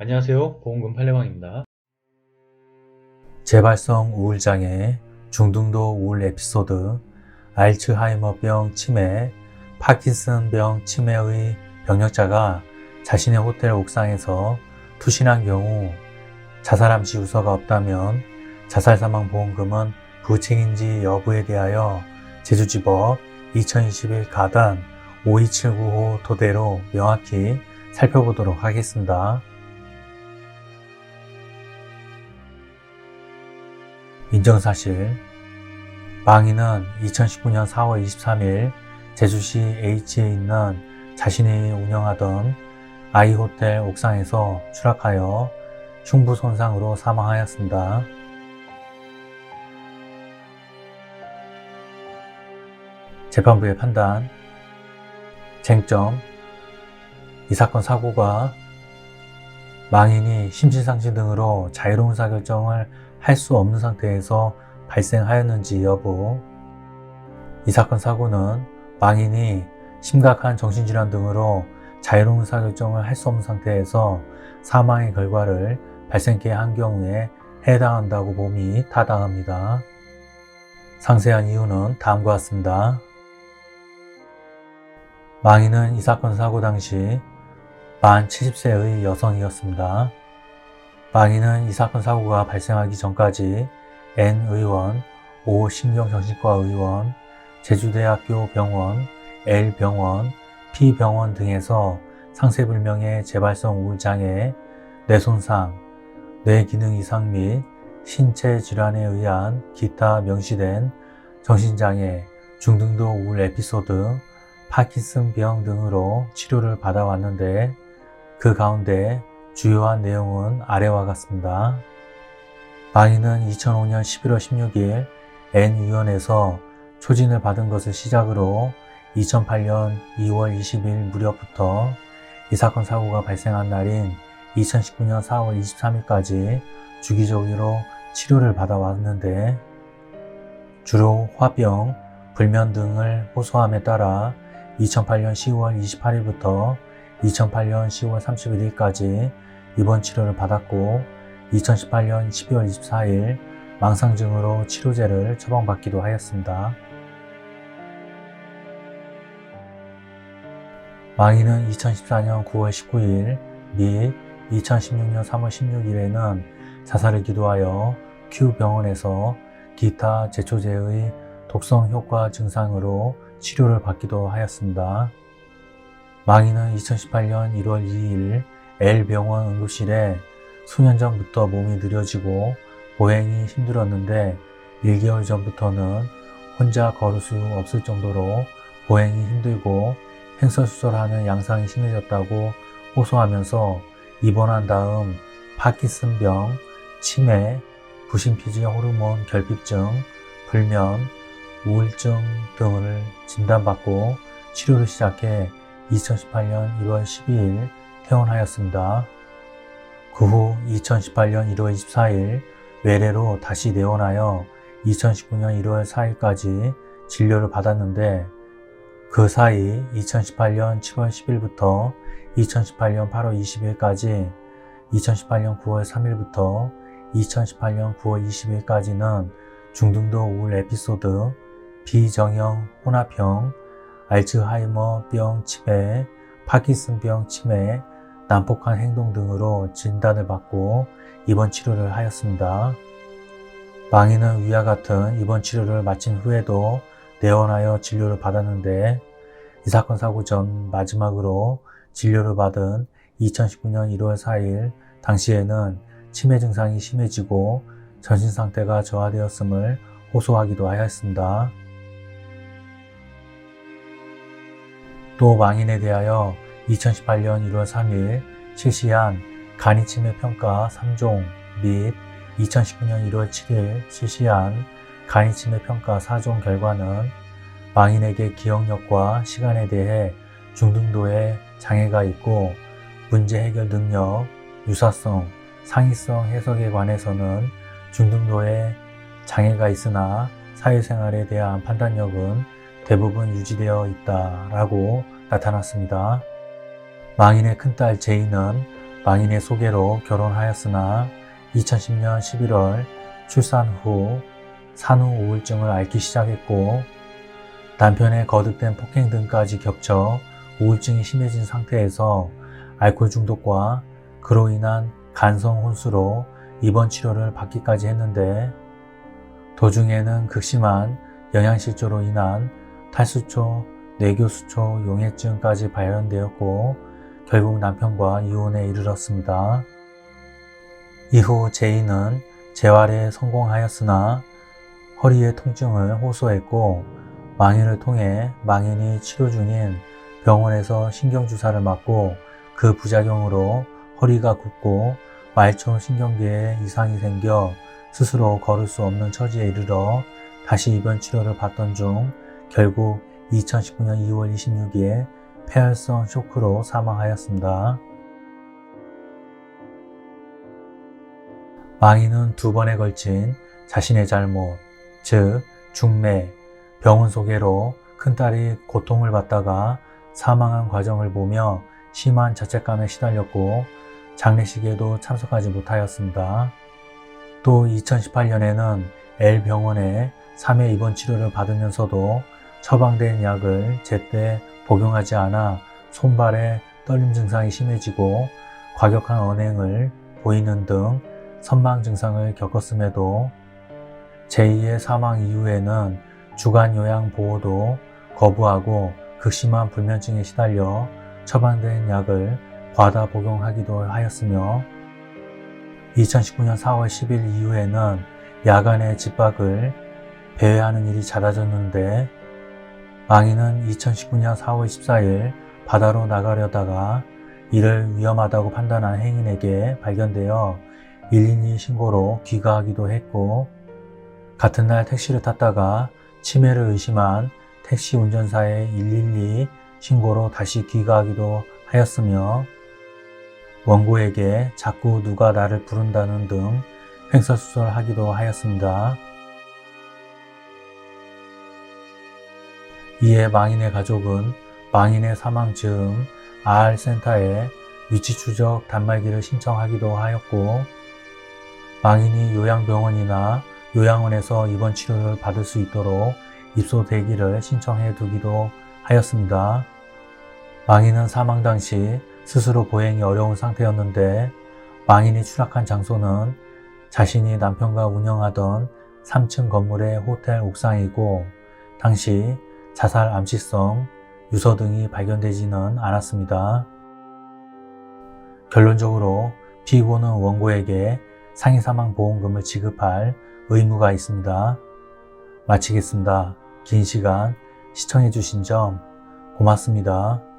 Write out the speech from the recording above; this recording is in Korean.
안녕하세요. 보험금 팔례방입니다. 재발성 우울장애, 중등도 우울 에피소드, 알츠하이머병 치매, 파킨슨병 치매의 병력자가 자신의 호텔 옥상에서 투신한 경우 자살함 지우서가 없다면 자살사망보험금은 부책인지 여부에 대하여 제주지법 2021 가단 52795호 토대로 명확히 살펴보도록 하겠습니다. 인정사실, 망인은 2019년 4월 23일 제주시 H에 있는 자신이 운영하던 I호텔 옥상에서 추락하여 흉부 손상으로 사망하였습니다. 재판부의 판단, 쟁점, 이 사건 사고가 망인이 심신상실 등으로 자유로운 의사결정을 할 수 없는 상태에서 발생하였는지 여부, 이 사건 사고는 망인이 심각한 정신질환 등으로 자유로운 의사결정을 할 수 없는 상태에서 사망의 결과를 발생케 한 경우에 해당한다고 봄이 타당합니다. 상세한 이유는 다음과 같습니다. 망인은 이 사건 사고 당시 만 70세의 여성이었습니다. 망인은 이 사건 사고가 발생하기 전까지 N 의원, O 신경정신과 의원, 제주대학교 병원, L 병원, P 병원 등에서 상세불명의 재발성 우울장애, 뇌손상, 뇌기능 이상 및 신체 질환에 의한 기타 명시된 정신장애, 중등도 우울 에피소드, 파킨슨병 등으로 치료를 받아왔는데 그 가운데 주요한 내용은 아래와 같습니다. 망인은 2005년 11월 16일 N의원에서 초진을 받은 것을 시작으로 2008년 2월 20일 무렵부터 이 사건 사고가 발생한 날인 2019년 4월 23일까지 주기적으로 치료를 받아왔는데 주로 화병, 불면 등을 호소함에 따라 2008년 10월 28일부터 2008년 10월 31일까지 입원 치료를 받았고 2018년 12월 24일 망상증으로 치료제를 처방받기도 하였습니다. 망인은 2014년 9월 19일 및 2016년 3월 16일에는 자살을 기도하여 Q병원에서 기타 제초제의 독성 효과 증상으로 치료를 받기도 하였습니다. 망인은 2018년 1월 2일 L병원 응급실에 수년 전부터 몸이 느려지고 보행이 힘들었는데 1개월 전부터는 혼자 걸을 수 없을 정도로 보행이 힘들고 횡설수설하는 양상이 심해졌다고 호소하면서 입원한 다음 파킨슨병, 치매, 부신피지 호르몬 결핍증, 불면, 우울증 등을 진단받고 치료를 시작해 2018년 1월 12일 퇴원하였습니다. 그 후 2018년 1월 24일 외래로 다시 내원하여 2019년 1월 4일까지 진료를 받았는데 그 사이 2018년 7월 10일부터 2018년 8월 20일까지 2018년 9월 3일부터 2018년 9월 20일까지는 중등도 우울 에피소드, 비정형 혼합형, 알츠하이머병 치매, 파킨슨병 치매, 난폭한 행동 등으로 진단을 받고 입원 치료를 하였습니다. 망인은 위와 같은 입원 치료를 마친 후에도 내원하여 진료를 받았는데 이 사건 사고 전 마지막으로 진료를 받은 2019년 1월 4일 당시에는 치매 증상이 심해지고 전신 상태가 저하되었음을 호소하기도 하였습니다. 또 망인에 대하여 2018년 1월 3일 실시한 간이치매 평가 3종 및 2019년 1월 7일 실시한 간이치매 평가 4종 결과는 망인에게 기억력과 시간에 대해 중등도의 장애가 있고 문제 해결 능력, 유사성, 상의성 해석에 관해서는 중등도의 장애가 있으나 사회생활에 대한 판단력은 대부분 유지되어 있다라고 나타났습니다. 망인의 큰딸 제이는 망인의 소개로 결혼하였으나 2010년 11월 출산 후 산후 우울증을 앓기 시작했고 남편의 거듭된 폭행 등까지 겹쳐 우울증이 심해진 상태에서 알코올 중독과 그로 인한 간성 혼수로 입원 치료를 받기까지 했는데 도중에는 극심한 영양실조로 인한 탈수초, 뇌교수초, 용해증까지 발현되었고 결국 남편과 이혼에 이르렀습니다. 이후 제이는 재활에 성공하였으나 허리의 통증을 호소했고 망인을 통해 망인이 치료 중인 병원에서 신경주사를 맞고 그 부작용으로 허리가 굽고 말초 신경계에 이상이 생겨 스스로 걸을 수 없는 처지에 이르러 다시 입원 치료를 받던 중 결국 2019년 2월 26일 폐혈성 쇼크로 사망하였습니다. 망인은 2번에 걸친 자신의 잘못, 즉 중매, 병원 소개로 큰딸이 고통을 받다가 사망한 과정을 보며 심한 자책감에 시달렸고 장례식에도 참석하지 못하였습니다. 또 2018년에는 L병원에 3회 입원 치료를 받으면서도 처방된 약을 제때 복용하지 않아 손발에 떨림 증상이 심해지고 과격한 언행을 보이는 등 선망 증상을 겪었음에도 제2의 사망 이후에는 주간 요양 보호도 거부하고 극심한 불면증에 시달려 처방된 약을 과다 복용하기도 하였으며 2019년 4월 10일 이후에는 야간에 집박을 배회하는 일이 잦아졌는데 망인은 2019년 4월 14일 바다로 나가려다가 이를 위험하다고 판단한 행인에게 발견되어 112 신고로 귀가하기도 했고 같은 날 택시를 탔다가 치매를 의심한 택시 운전사의 112 신고로 다시 귀가하기도 하였으며 원고에게 자꾸 누가 나를 부른다는 등 횡설수설하기도 하였습니다. 이에 망인의 가족은 망인의 사망 즈음 아알센터에 위치추적 단말기를 신청하기도 하였고 망인이 요양병원이나 요양원에서 입원 치료를 받을 수 있도록 입소 대기를 신청해 두기도 하였습니다. 망인은 사망 당시 스스로 보행이 어려운 상태였는데 망인이 추락한 장소는 자신이 남편과 운영하던 3층 건물의 호텔 옥상이고 당시 자살 암시성 유서 등이 발견되지는 않았습니다. 결론적으로 피고는 원고에게 상해사망보험금을 지급할 의무가 있습니다. 마치겠습니다. 긴 시간 시청해 주신 점 고맙습니다.